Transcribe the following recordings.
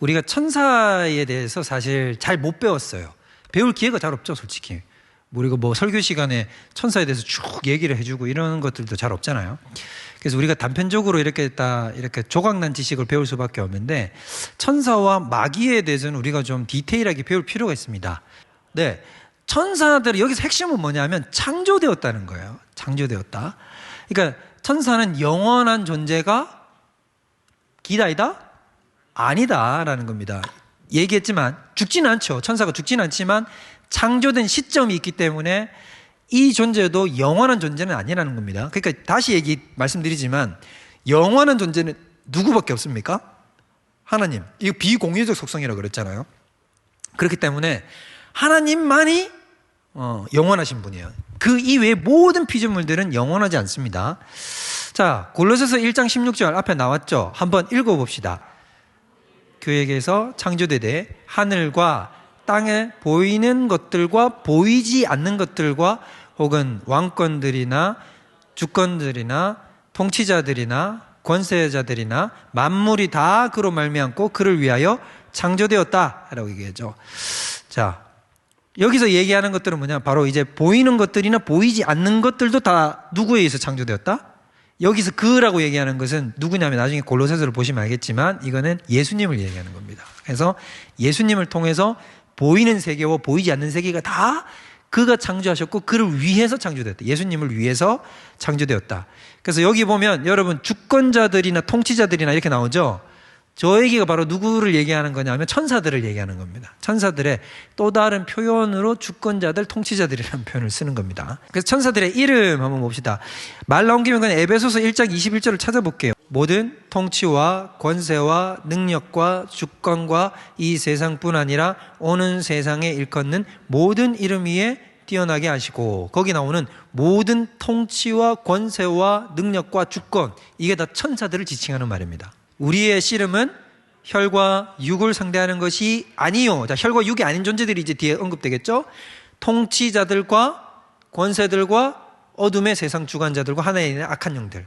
우리가 천사에 대해서 사실 잘 못 배웠어요. 배울 기회가 잘 없죠, 솔직히. 우리가 뭐 설교 시간에 천사에 대해서 쭉 얘기를 해주고 이런 것들도 잘 없잖아요. 그래서 우리가 단편적으로 이렇게 조각난 지식을 배울 수밖에 없는데, 천사와 마귀에 대해서는 우리가 좀 디테일하게 배울 필요가 있습니다. 네, 천사들이 여기서 핵심은 뭐냐면 창조되었다는 거예요. 창조되었다. 그러니까 천사는 영원한 존재가 기다이다? 아니다라는 겁니다. 얘기했지만 죽지는 않죠. 천사가 죽지는 않지만 창조된 시점이 있기 때문에 이 존재도 영원한 존재는 아니라는 겁니다. 그러니까 다시 말씀드리지만 영원한 존재는 누구밖에 없습니까? 하나님. 이거 비공유적 속성이라고 그랬잖아요. 그렇기 때문에 하나님만이 영원하신 분이에요. 그 이외의 모든 피조물들은 영원하지 않습니다. 자, 골로새서 1장 16절 앞에 나왔죠. 한번 읽어봅시다. 교회에게서 창조되되 하늘과 땅에 보이는 것들과 보이지 않는 것들과 혹은 왕권들이나 주권들이나 통치자들이나 권세자들이나 만물이 다 그로 말미암고 그를 위하여 창조되었다라고 얘기하죠. 자, 여기서 얘기하는 것들은 뭐냐? 바로 이제 보이는 것들이나 보이지 않는 것들도 다 누구에 의해서 창조되었다? 여기서 그라고 얘기하는 것은 누구냐면 나중에 골로새서를 보시면 알겠지만 이거는 예수님을 얘기하는 겁니다. 그래서 예수님을 통해서 보이는 세계와 보이지 않는 세계가 다 그가 창조하셨고 그를 위해서 창조되었다. 예수님을 위해서 창조되었다. 그래서 여기 보면 여러분 주권자들이나 통치자들이나 이렇게 나오죠. 저 얘기가 바로 누구를 얘기하는 거냐면 천사들을 얘기하는 겁니다. 천사들의 또 다른 표현으로 주권자들, 통치자들이라는 표현을 쓰는 겁니다. 그래서 천사들의 이름 한번 봅시다. 말 나온 김에 그냥 에베소서 1장 21절을 찾아볼게요. 모든 통치와 권세와 능력과 주권과 이 세상뿐 아니라 오는 세상에 일컫는 모든 이름 위에 뛰어나게 하시고, 거기 나오는 모든 통치와 권세와 능력과 주권, 이게 다 천사들을 지칭하는 말입니다. 우리의 씨름은 혈과 육을 상대하는 것이 아니요. 자, 혈과 육이 아닌 존재들이 이제 뒤에 언급되겠죠. 통치자들과 권세들과 어둠의 세상 주관자들과 하나에 있는 악한 영들.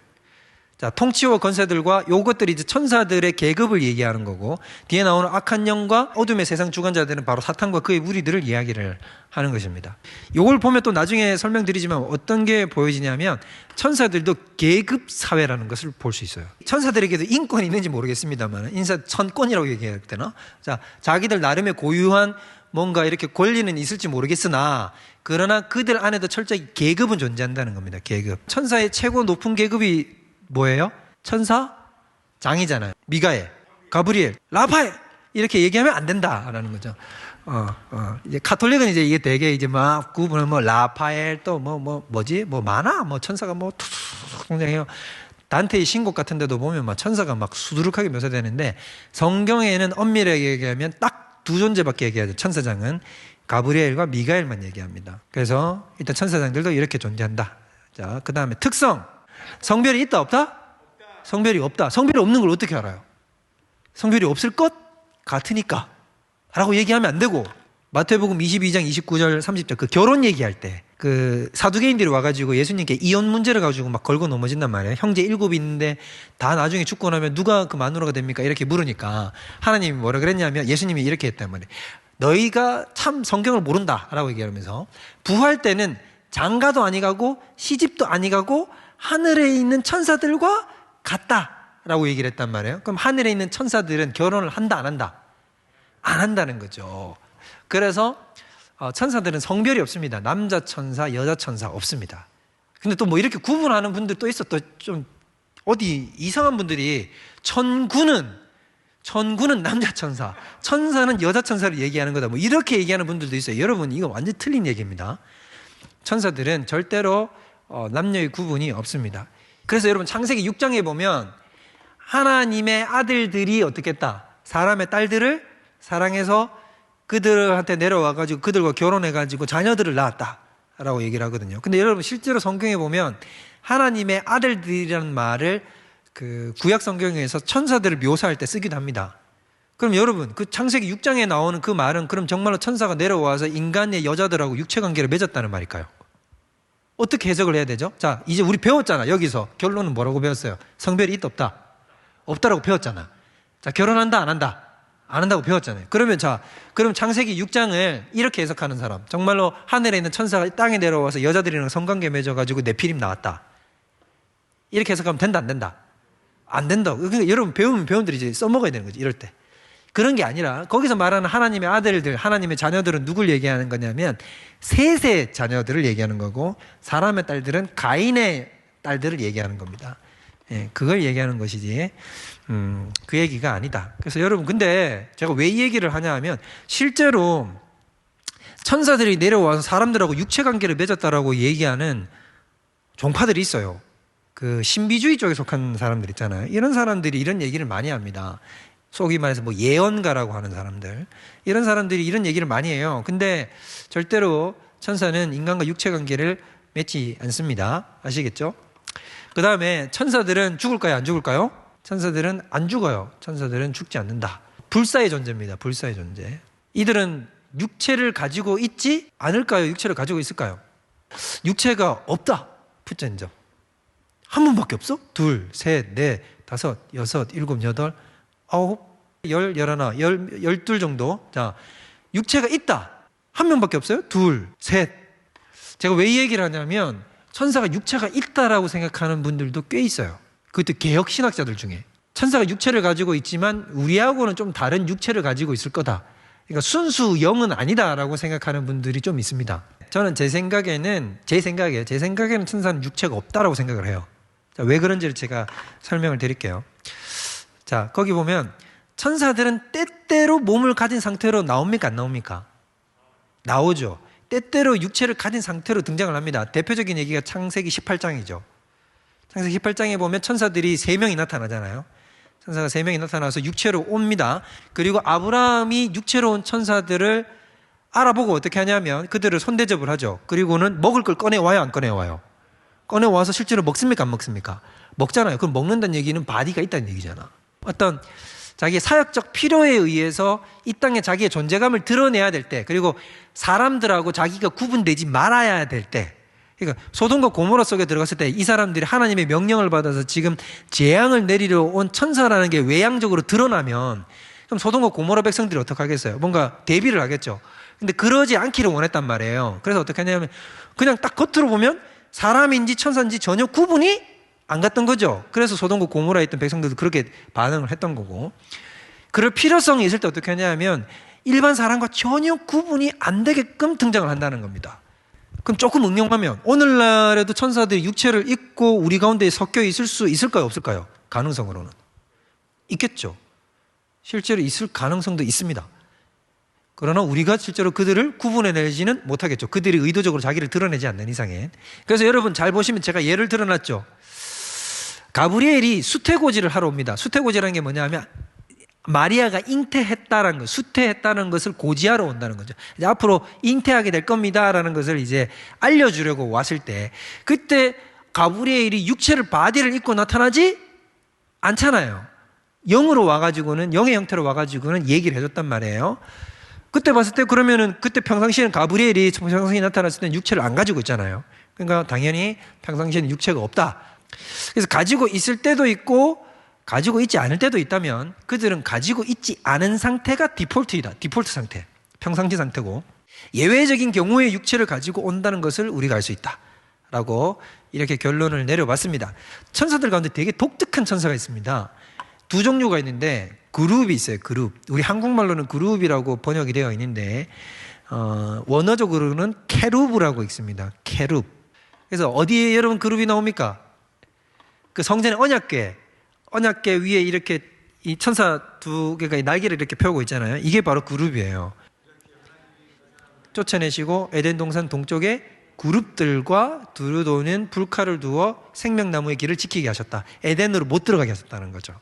자, 통치와 권세들과 요것들이 이제 천사들의 계급을 얘기하는 거고, 뒤에 나오는 악한 영과 어둠의 세상 주관자들은 바로 사탄과 그의 무리들을 이야기를 하는 것입니다. 요걸 보면 또 나중에 설명드리지만 어떤 게 보여지냐면 천사들도 계급 사회라는 것을 볼 수 있어요. 천사들에게도 인권이 있는지 모르겠습니다만 인사 천권이라고 얘기해야 되나? 자, 자기들 나름의 고유한 뭔가 이렇게 권리는 있을지 모르겠으나 그러나 그들 안에도 철저히 계급은 존재한다는 겁니다. 계급. 천사의 최고 높은 계급이 뭐예요? 천사? 장이잖아요. 미가엘, 가브리엘, 라파엘 이렇게 얘기하면 안 된다라는 거죠. 이제 가톨릭은 이제 이게 되게 이제 막 구분을 뭐 라파엘 또 뭐지 많아 천사가 툭툭 등장해요. 단테의 신곡 같은 데도 보면 막 천사가 막 수두룩하게 묘사되는데 성경에는 엄밀하게 얘기하면 딱 두 존재밖에 얘기하죠. 천사장은 가브리엘과 미가엘만 얘기합니다. 그래서 일단 천사장들도 이렇게 존재한다. 자, 그 다음에 특성. 성별이 있다 없다? 성별이 없다. 성별이 없는 걸 어떻게 알아요? 성별이 없을 것 같으니까 라고 얘기하면 안 되고, 마태복음 22장 29절 30절 그 결혼 얘기할 때 그 사두개인들이 와가지고 예수님께 이혼 문제를 가지고 막 걸고 넘어진단 말이에요. 형제 7이 있는데 다 나중에 죽고 나면 누가 그 마누라가 됩니까? 이렇게 물으니까 하나님이 뭐라 그랬냐면 예수님이 이렇게 했단 말이에요. 너희가 참 성경을 모른다 라고 얘기하면서 부활 때는 장가도 아니가고 시집도 아니가고 하늘에 있는 천사들과 같다라고 얘기를 했단 말이에요. 그럼 하늘에 있는 천사들은 결혼을 한다 안 한다? 안 한다는 거죠. 그래서 천사들은 성별이 없습니다. 남자 천사, 여자 천사 없습니다. 근데 또 뭐 이렇게 구분하는 분들 또 있어. 또 좀 어디 이상한 분들이 천군은 남자 천사, 천사는 여자 천사를 얘기하는 거다. 뭐 이렇게 얘기하는 분들도 있어요. 여러분 이거 완전 틀린 얘기입니다. 천사들은 절대로 남녀의 구분이 없습니다. 그래서 여러분 창세기 6장에 보면 하나님의 아들들이 어떻게 했다? 사람의 딸들을 사랑해서 그들한테 내려와가지고 그들과 결혼해가지고 자녀들을 낳았다라고 얘기를 하거든요. 근데 여러분 실제로 성경에 보면 하나님의 아들들이라는 말을 그 구약 성경에서 천사들을 묘사할 때 쓰기도 합니다. 그럼 여러분 그 창세기 6장에 나오는 그 말은 그럼 정말로 천사가 내려와서 인간의 여자들하고 육체관계를 맺었다는 말일까요? 어떻게 해석을 해야 되죠? 자, 이제 우리 배웠잖아. 여기서 결론은 뭐라고 배웠어요? 성별이 있다 없다? 없다라고 배웠잖아. 자, 결혼한다 안 한다? 안 한다고 배웠잖아요. 그럼 창세기 6장을 이렇게 해석하는 사람, 정말로 하늘에 있는 천사가 땅에 내려와서 여자들이랑 성관계 맺어가지고 네피림 나왔다, 이렇게 해석하면 된다, 안 된다? 안 된다고. 그러니까 여러분 배우면 배움들이 이제 써먹어야 되는 거지, 이럴 때. 그런 게 아니라 거기서 말하는 하나님의 아들들, 하나님의 자녀들은 누굴 얘기하는 거냐면 셋의 자녀들을 얘기하는 거고, 사람의 딸들은 가인의 딸들을 얘기하는 겁니다. 예, 그걸 얘기하는 것이지 그 얘기가 아니다. 그래서 여러분, 근데 제가 왜 이 얘기를 하냐 하면, 실제로 천사들이 내려와서 사람들하고 육체관계를 맺었다라고 얘기하는 종파들이 있어요. 그 신비주의 쪽에 속한 사람들 있잖아요. 이런 사람들이 이런 얘기를 많이 합니다. 속이 말해서 뭐 예언가라고 하는 사람들, 이런 사람들이 이런 얘기를 많이 해요. 근데 절대로 천사는 인간과 육체관계를 맺지 않습니다. 아시겠죠? 그 다음에 천사들은 죽을까요, 안 죽을까요? 천사들은 안 죽어요. 천사들은 죽지 않는다. 불사의 존재입니다. 불사의 존재. 이들은 육체를 가지고 있지 않을까요? 육체를 가지고 있을까요? 육체가 없다. 푸젠점. 한 번밖에 없어? 둘, 셋, 넷, 다섯, 여섯, 일곱, 여덟, 아홉, 열, 열하나, 열둘 정도. 자, 육체가 있다. 한 명밖에 없어요? 둘, 셋. 제가 왜 이 얘기를 하냐면, 천사가 육체가 있다라고 생각하는 분들도 꽤 있어요. 그것도 개혁신학자들 중에. 천사가 육체를 가지고 있지만 우리하고는 좀 다른 육체를 가지고 있을 거다. 그러니까 순수 영은 아니다라고 생각하는 분들이 좀 있습니다. 저는 제 생각에는 천사는 육체가 없다라고 생각을 해요. 자, 왜 그런지를 제가 설명을 드릴게요. 자, 거기 보면 천사들은 때때로 몸을 가진 상태로 나옵니까, 안 나옵니까? 나오죠. 때때로 육체를 가진 상태로 등장을 합니다. 대표적인 얘기가 창세기 18장이죠. 창세기 18장에 보면 천사들이 3명이 나타나잖아요. 천사가 3명이 나타나서 육체로 옵니다. 그리고 아브라함이 육체로 온 천사들을 알아보고 어떻게 하냐면 그들을 손대접을 하죠. 그리고는 먹을 걸 꺼내와요, 안 꺼내와요? 꺼내와서 실제로 먹습니까, 안 먹습니까? 먹잖아요. 그럼 먹는다는 얘기는 바디가 있다는 얘기잖아. 어떤 자기의 사역적 필요에 의해서 이 땅에 자기의 존재감을 드러내야 될 때, 그리고 사람들하고 자기가 구분되지 말아야 될 때, 그러니까 소돔과 고모라 속에 들어갔을 때 이 사람들이 하나님의 명령을 받아서 지금 재앙을 내리러 온 천사라는 게 외향적으로 드러나면, 그럼 소돔과 고모라 백성들이 어떻게 하겠어요? 뭔가 대비를 하겠죠. 근데 그러지 않기를 원했단 말이에요. 그래서 어떻게 하냐면 그냥 딱 겉으로 보면 사람인지 천사인지 전혀 구분이 안 갔던 거죠. 그래서 소돔과 고모라에 있던 백성들도 그렇게 반응을 했던 거고, 그럴 필요성이 있을 때 어떻게 하냐면 일반 사람과 전혀 구분이 안 되게끔 등장을 한다는 겁니다. 그럼 조금 응용하면 오늘날에도 천사들이 육체를 입고 우리 가운데 섞여 있을 수 있을까요, 없을까요? 가능성으로는 있겠죠. 실제로 있을 가능성도 있습니다. 그러나 우리가 실제로 그들을 구분해내지는 못하겠죠. 그들이 의도적으로 자기를 드러내지 않는 이상엔. 그래서 여러분 잘 보시면 제가 예를 들어놨죠. 가브리엘이 수태고지를 하러 옵니다. 수태고지라는 게 뭐냐면 마리아가 잉태했다라는 것, 수태했다는 것을 고지하러 온다는 거죠. 이제 앞으로 잉태하게 될 겁니다라는 것을 이제 알려주려고 왔을 때, 그때 가브리엘이 육체를 바디를 입고 나타나지 않잖아요. 영으로 와가지고는, 영의 형태로 와가지고는 얘기를 해줬단 말이에요. 그때 봤을 때 그러면은 그때 평상시에는 가브리엘이 평상시에 나타났을 때는 육체를 안 가지고 있잖아요. 그러니까 당연히 평상시에는 육체가 없다. 그래서 가지고 있을 때도 있고 가지고 있지 않을 때도 있다면 그들은 가지고 있지 않은 상태가 디폴트이다. 디폴트 상태, 평상시 상태고, 예외적인 경우에 육체를 가지고 온다는 것을 우리가 알 수 있다 라고 이렇게 결론을 내려봤습니다. 천사들 가운데 되게 독특한 천사가 있습니다. 두 종류가 있는데 그룹이 있어요. 그룹. 우리 한국말로는 그룹이라고 번역이 되어 있는데 원어적으로는 케루브라고 있습니다. 케룹. 그래서 어디에 여러분 그룹이 나옵니까? 그 성전의 언약궤 위에 이렇게 이 천사 두 개가 날개를 이렇게 펴고 있잖아요. 이게 바로 그룹이에요. 쫓아내시고 에덴 동산 동쪽에 그룹들과 두루도는 불칼을 두어 생명나무의 길을 지키게 하셨다. 에덴으로 못 들어가게 하셨다는 거죠.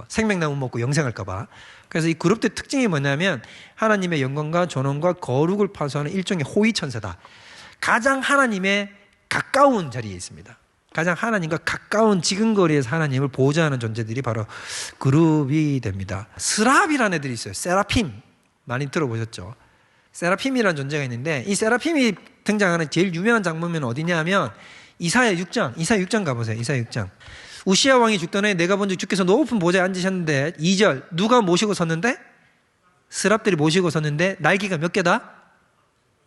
생명나무 먹고 영생할까 봐. 그래서 이 그룹의 특징이 뭐냐면 하나님의 영광과 존엄과 거룩을 파수하는 일종의 호위 천사다. 가장 하나님의 가까운 자리에 있습니다. 가장 하나님과 가까운 지근거리에서 하나님을 보호자하는 존재들이 바로 그룹이 됩니다. 스랍이라는 애들이 있어요. 세라핌. 많이 들어보셨죠? 세라핌이라는 존재가 있는데 이 세라핌이 등장하는 제일 유명한 장면은 어디냐 하면 이사야 6장 가보세요. 이사야 6장. 우시야 왕이 죽던 해 내가 본즉 주께서 높은 보좌에 앉으셨는데 2절 누가 모시고 섰는데? 스랍들이 모시고 섰는데 날개가 몇 개다?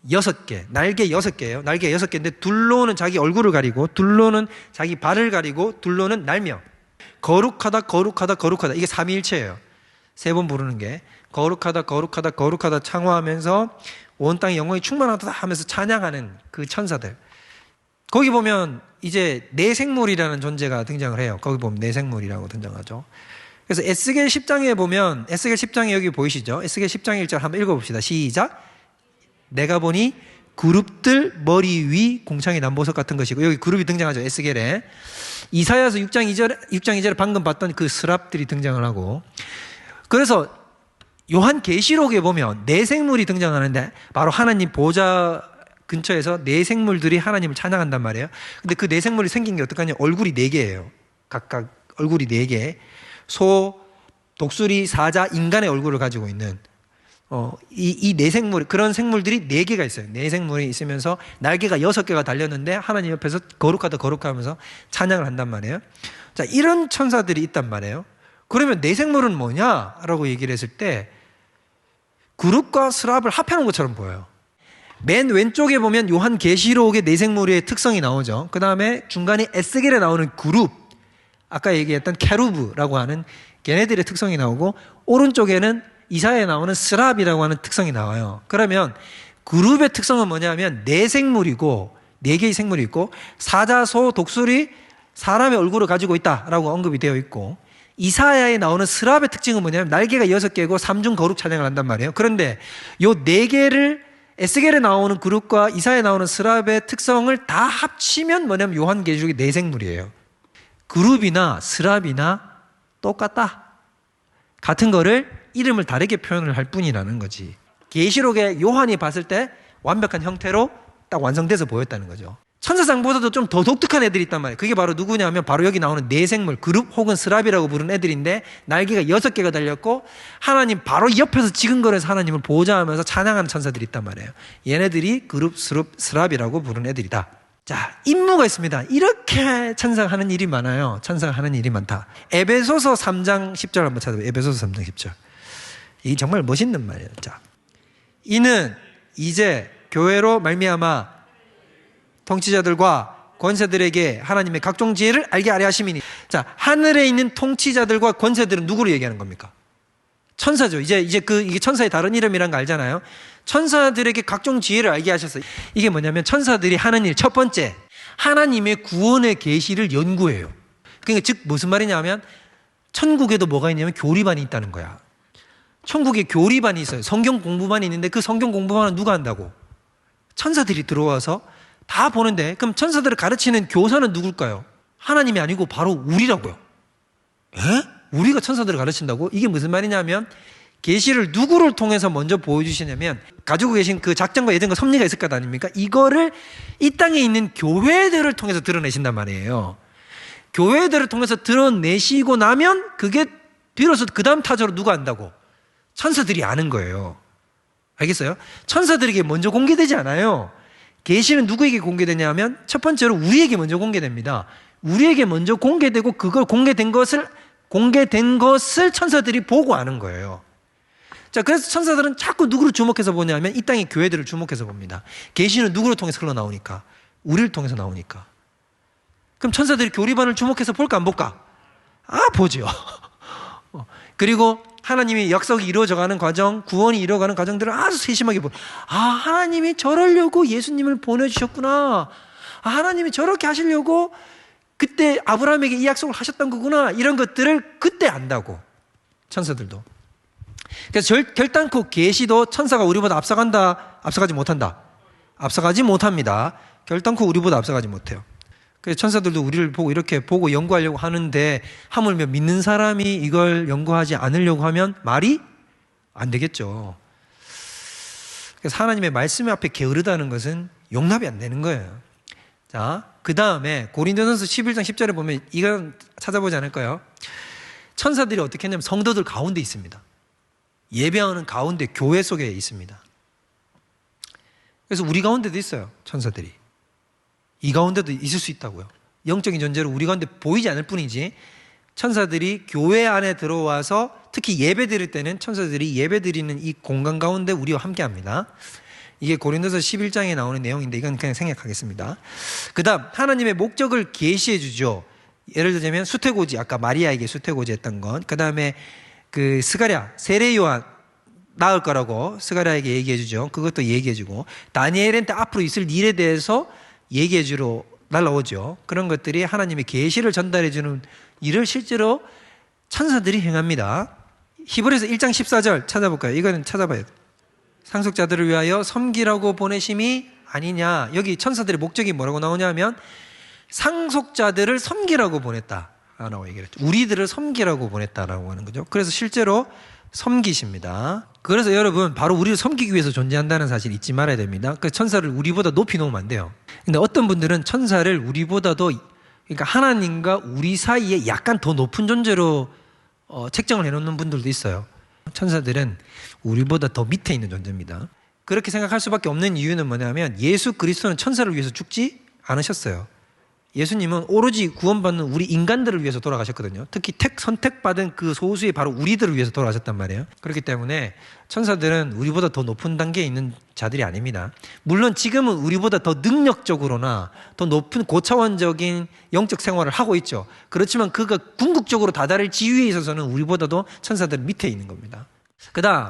6개. 날개 6개예요. 날개 6개인데 둘로는 자기 얼굴을 가리고 둘로는 자기 발을 가리고 둘로는 날며 거룩하다 거룩하다 거룩하다. 이게 삼위일체예요. 3번 부르는 게 거룩하다 거룩하다 거룩하다 창화하면서 온 땅의 영광이 충만하다 하면서 찬양하는 그 천사들. 거기 보면 이제 내생물이라는 존재가 등장을 해요. 거기 보면 내생물이라고 등장하죠. 그래서 에스겔 10장에 보면 에스겔 10장에 여기 보이시죠? 에스겔 10장 1절 한번 읽어봅시다. 시작. 내가 보니 그룹들 머리 위 공창의 남보석 같은 것이고, 여기 그룹이 등장하죠. 에스겔에. 이사야서 6장 2절에 방금 봤던 그 스랍들이 등장을 하고, 그래서 요한 계시록에 보면 내생물이 등장하는데 바로 하나님 보좌 근처에서 내생물들이 하나님을 찬양한단 말이에요. 근데 그 내생물이 생긴 게 어떡하냐? 얼굴이 4개예요. 각각 얼굴이 4개. 소, 독수리, 사자, 인간의 얼굴을 가지고 있는 이 내생물, 그런 생물들이 4개가 있어요. 내생물이 있으면서 날개가 6개가 달렸는데 하나님 옆에서 거룩하다 거룩하면서 찬양을 한단 말이에요. 자, 이런 천사들이 있단 말이에요. 그러면 내생물은 뭐냐? 라고 얘기를 했을 때 그룹과 스랍을 합해놓은 것처럼 보여요. 맨 왼쪽에 보면 요한 계시록의 내생물의 특성이 나오죠. 그 다음에 중간에 에스겔에 나오는 그룹, 아까 얘기했던 케루브라고 하는 걔네들의 특성이 나오고, 오른쪽에는 이사야에 나오는 스랍이라고 하는 특성이 나와요. 그러면 그룹의 특성은 뭐냐면 내생물이고, 4개의 생물이 있고, 사자, 소, 독수리, 사람의 얼굴을 가지고 있다라고 언급이 되어 있고, 이사야에 나오는 스랍의 특징은 뭐냐면 날개가 6개고 삼중 거룩 찬양을 한단 말이에요. 그런데 요 4개를 에스겔에 나오는 그룹과 이사야에 나오는 스랍의 특성을 다 합치면 뭐냐면 요한계시록의 내생물이에요. 그룹이나 스랍이나 똑같다. 같은 거를 이름을 다르게 표현을 할 뿐이라는 거지. 계시록에 요한이 봤을 때 완벽한 형태로 딱 완성돼서 보였다는 거죠. 천사장보다도 좀 더 독특한 애들이 있단 말이에요. 그게 바로 누구냐면 바로 여기 나오는 내생물, 그룹 혹은 스랍이라고 부르는 애들인데 날개가 6개가 달렸고 하나님 바로 옆에서 지근거려서 하나님을 보좌하면서 찬양하는 천사들이 있단 말이에요. 얘네들이 그룹, 스랍이라고 부르는 애들이다. 자, 임무가 있습니다. 이렇게 천사가 하는 일이 많아요. 천사가 하는 일이 많다. 에베소서 3장 10절 한번 찾아봐요. 에베소서 3장 10절. 이게 정말 멋있는 말이에요. 자, 이는 이제 교회로 말미암아 통치자들과 권세들에게 하나님의 각종 지혜를 알게 하려 하심이니. 자, 하늘에 있는 통치자들과 권세들은 누구를 얘기하는 겁니까? 천사죠. 이게 천사의 다른 이름이란 거 알잖아요. 천사들에게 각종 지혜를 알게 하셔서, 이게 뭐냐면 천사들이 하는 일 첫 번째, 하나님의 구원의 계시를 연구해요. 그러니까 즉 무슨 말이냐면 천국에도 뭐가 있냐면 교리반이 있다는 거야. 천국에 교리반이 있어요. 성경 공부반이 있는데 그 성경 공부반은 누가 한다고? 천사들이 들어와서 다 보는데, 그럼 천사들을 가르치는 교사는 누굴까요? 하나님이 아니고 바로 우리라고요. 에? 우리가 천사들을 가르친다고? 이게 무슨 말이냐면 계시를 누구를 통해서 먼저 보여주시냐면 가지고 계신 그 작전과 예정과 섭리가 있을 것 아닙니까? 이거를 이 땅에 있는 교회들을 통해서 드러내신단 말이에요. 교회들을 통해서 드러내시고 나면 그게 뒤로서 그 다음 타자로 누가 안다고? 천사들이 아는 거예요. 알겠어요? 천사들에게 먼저 공개되지 않아요. 계시는 누구에게 공개되냐면 첫 번째로 우리에게 먼저 공개됩니다. 우리에게 먼저 공개되고 그걸 공개된 것을 천사들이 보고 아는 거예요. 자, 그래서 천사들은 자꾸 누구를 주목해서 보냐면 이 땅의 교회들을 주목해서 봅니다. 계시는 누구를 통해서 흘러나오니까? 우리를 통해서 나오니까. 그럼 천사들이 교리반을 주목해서 볼까 안 볼까? 보죠. 그리고 하나님이 약속이 이루어져가는 과정, 구원이 이루어가는 과정들을 아주 세심하게 하나님이 저러려고 예수님을 보내주셨구나. 하나님이 저렇게 하시려고 그때 아브라함에게 이 약속을 하셨던 거구나. 이런 것들을 그때 안다고. 천사들도. 그래서 결단코 계시도 천사가 우리보다 앞서가지 못한다. 앞서가지 못합니다. 결단코 우리보다 앞서가지 못해요. 그래서 천사들도 우리를 보고 이렇게 보고 연구하려고 하는데, 하물며 믿는 사람이 이걸 연구하지 않으려고 하면 말이 안 되겠죠. 그래서 하나님의 말씀 앞에 게으르다는 것은 용납이 안 되는 거예요. 자, 그 다음에 고린도전서 11장 10절에 보면 이건 찾아보지 않을까요? 천사들이 어떻게 했냐면 성도들 가운데 있습니다. 예배하는 가운데 교회 속에 있습니다. 그래서 우리 가운데도 있어요. 천사들이. 이 가운데도 있을 수 있다고요. 영적인 존재로 우리 가운데 보이지 않을 뿐이지 천사들이 교회 안에 들어와서 특히 예배 드릴 때는 천사들이 예배 드리는 이 공간 가운데 우리와 함께 합니다. 이게 고린도서 11장에 나오는 내용인데 이건 그냥 생략하겠습니다. 그 다음 하나님의 목적을 계시해 주죠. 예를 들자면 수태고지, 아까 마리아에게 수태고지 했던 것, 그 다음에 그 스가랴, 세례 요한 낳을 거라고 스가랴에게 얘기해 주죠. 그것도 얘기해 주고, 다니엘한테 앞으로 있을 일에 대해서 얘기해 주러 날라오죠. 그런 것들이 하나님의 계시를 전달해 주는 일을 실제로 천사들이 행합니다. 히브리서 1장 14절 찾아볼까요? 이거는 찾아봐요. 상속자들을 위하여 섬기라고 보내심이 아니냐. 여기 천사들의 목적이 뭐라고 나오냐 하면 상속자들을 섬기라고 보냈다라고 얘기를 했죠. 우리들을 섬기라고 보냈다라고 하는 거죠. 그래서 실제로 섬기십니다. 그래서 여러분 바로 우리를 섬기기 위해서 존재한다는 사실 잊지 말아야 됩니다. 그 천사를 우리보다 높이 놓으면 안 돼요. 근데 어떤 분들은 천사를 우리보다도, 그러니까 하나님과 우리 사이에 약간 더 높은 존재로 책정을 해놓는 분들도 있어요. 천사들은 우리보다 더 밑에 있는 존재입니다. 그렇게 생각할 수밖에 없는 이유는 뭐냐면 예수 그리스도는 천사를 위해서 죽지 않으셨어요. 예수님은 오로지 구원받는 우리 인간들을 위해서 돌아가셨거든요. 특히 선택받은 그 소수의 바로 우리들을 위해서 돌아가셨단 말이에요. 그렇기 때문에 천사들은 우리보다 더 높은 단계에 있는 자들이 아닙니다. 물론 지금은 우리보다 더 능력적으로나 더 높은 고차원적인 영적 생활을 하고 있죠. 그렇지만 그가 궁극적으로 다다를 지위에 있어서는 우리보다도 천사들 밑에 있는 겁니다. 그 다음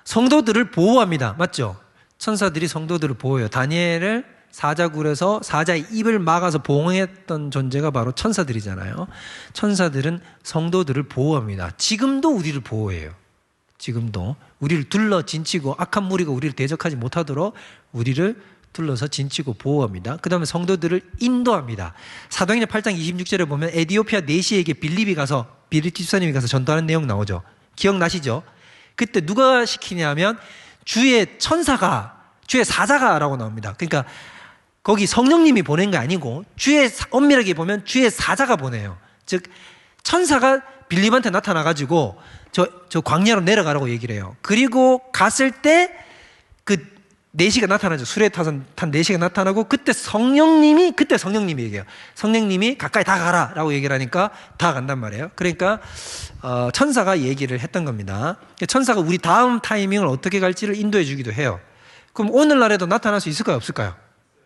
성도들을 보호합니다. 맞죠? 천사들이 성도들을 보호해요. 다니엘을 사자굴에서 사자의 입을 막아서 보호했던 존재가 바로 천사들이잖아요. 천사들은 성도들을 보호합니다. 지금도 우리를 보호해요. 지금도 우리를 둘러 진치고 악한 무리가 우리를 대적하지 못하도록 우리를 둘러서 진치고 보호합니다. 그 다음에 성도들을 인도합니다. 사도행전 8장 26절에 보면 에디오피아 내시에게 빌립이 가서, 빌립 집사님이 가서 전도하는 내용 나오죠. 기억나시죠? 그때 누가 시키냐면 주의 천사가, 주의 사자가라고 나옵니다. 그러니까 거기 성령님이 보낸 게 아니고 엄밀하게 보면 주의 사자가 보내요. 즉 천사가 빌립한테 나타나가지고 저 광야로 내려가라고 얘기를 해요. 그리고 갔을 때 그 내시가 나타나죠. 수레 탄 내시가 나타나고 그때 성령님이 얘기해요. 성령님이 가까이 다가라라고 얘기를 하니까 다가간단 말이에요. 그러니까 천사가 얘기를 했던 겁니다. 천사가 우리 다음 타이밍을 어떻게 갈지를 인도해 주기도 해요. 그럼 오늘날에도 나타날 수 있을까요? 없을까요?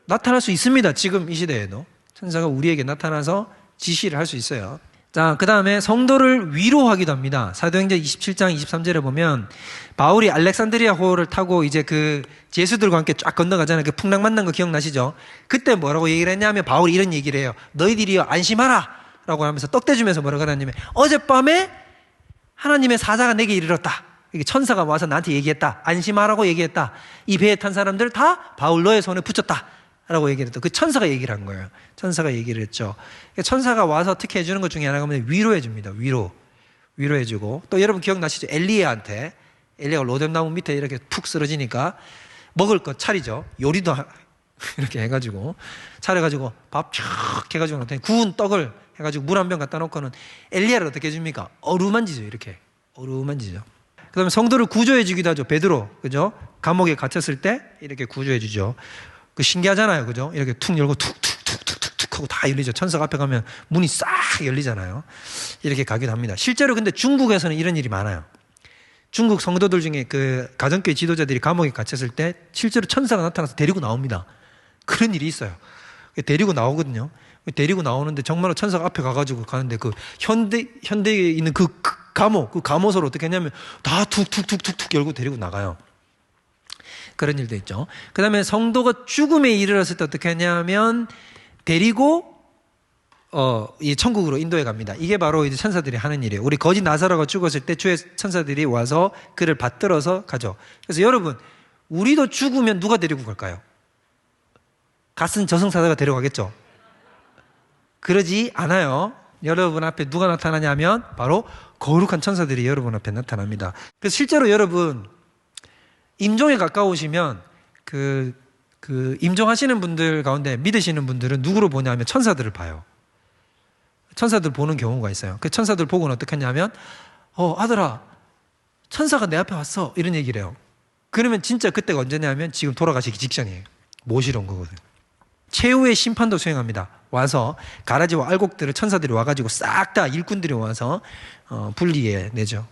나타날 수 있습니다. 지금 이 시대에도 천사가 우리에게 나타나서 지시를 할 수 있어요. 자, 그 다음에 성도를 위로하기도 합니다. 사도행전 27장 23절에 보면 바울이 알렉산드리아 호를 타고 이제 그 제수들과 함께 쫙 건너가잖아요. 그 풍랑 만난 거 기억나시죠? 그때 뭐라고 얘기를 했냐면 바울이 이런 얘기를 해요. 너희들이요 안심하라 라고 하면서 떡대주면서 뭐라고 하냐면 어젯밤에 하나님의 사자가 내게 이르렀다. 이게 천사가 와서 나한테 얘기했다. 안심하라고 얘기했다. 이 배에 탄 사람들 다 바울 너의 손에 붙였다 라고 얘기를 했다. 그 천사가 얘기를 한 거예요. 천사가 얘기를 했죠. 천사가 와서 어떻게 해주는 것 중에 하나가 뭐냐면 위로해 줍니다. 위로해주고, 또 여러분 기억나시죠? 엘리야가 로뎀나무 밑에 이렇게 푹 쓰러지니까 먹을 거 차리죠. 요리도 이렇게 해가지고 차려가지고 밥 촥 해가지고 구운 떡을 해가지고 물 한 병 갖다 놓고는 엘리야를 어떻게 해줍니까? 어루만지죠. 이렇게 어루만지죠. 그 다음에 성도를 구조해 주기도 하죠. 베드로, 그죠? 감옥에 갇혔을 때 이렇게 구조해 주죠. 그 신기하잖아요. 그죠? 이렇게 툭 열고 툭툭툭툭툭 하고 다 열리죠. 천사가 앞에 가면 문이 싹 열리잖아요. 이렇게 가기도 합니다. 실제로 근데 중국에서는 이런 일이 많아요. 중국 성도들 중에 그 가정교회 지도자들이 감옥에 갇혔을 때 실제로 천사가 나타나서 데리고 나옵니다. 그런 일이 있어요. 데리고 나오거든요. 데리고 나오는데 정말로 천사가 앞에 가가지고 가는데 그 현대에 있는 그 감옥을 어떻게 했냐면 다 툭툭툭툭툭 열고 데리고 나가요. 그런 일도 있죠. 그 다음에 성도가 죽음에 이르렀을 때 어떻게 하냐면 데리고 이 천국으로 인도해 갑니다. 이게 바로 이제 천사들이 하는 일이에요. 우리 거지 나사로가 죽었을 때 주의 천사들이 와서 그를 받들어서 가죠. 그래서 여러분, 우리도 죽으면 누가 데리고 갈까요? 갓은 저승사자가 데려가겠죠. 그러지 않아요. 여러분 앞에 누가 나타나냐면 바로 거룩한 천사들이 여러분 앞에 나타납니다. 그래서 실제로 여러분 임종에 가까우시면 그 임종하시는 분들 가운데 믿으시는 분들은 누구로 보냐면 천사들을 봐요. 천사들 보는 경우가 있어요. 그 천사들 보고는 어떻게 하냐면 아들아 천사가 내 앞에 왔어 이런 얘기를 해요. 그러면 진짜 그때가 언제냐면 지금 돌아가시기 직전이에요. 모시러 온 거거든요. 최후의 심판도 수행합니다. 와서 가라지와 알곡들을 천사들이 와가지고 싹 다 일꾼들이 와서 분리해 내죠.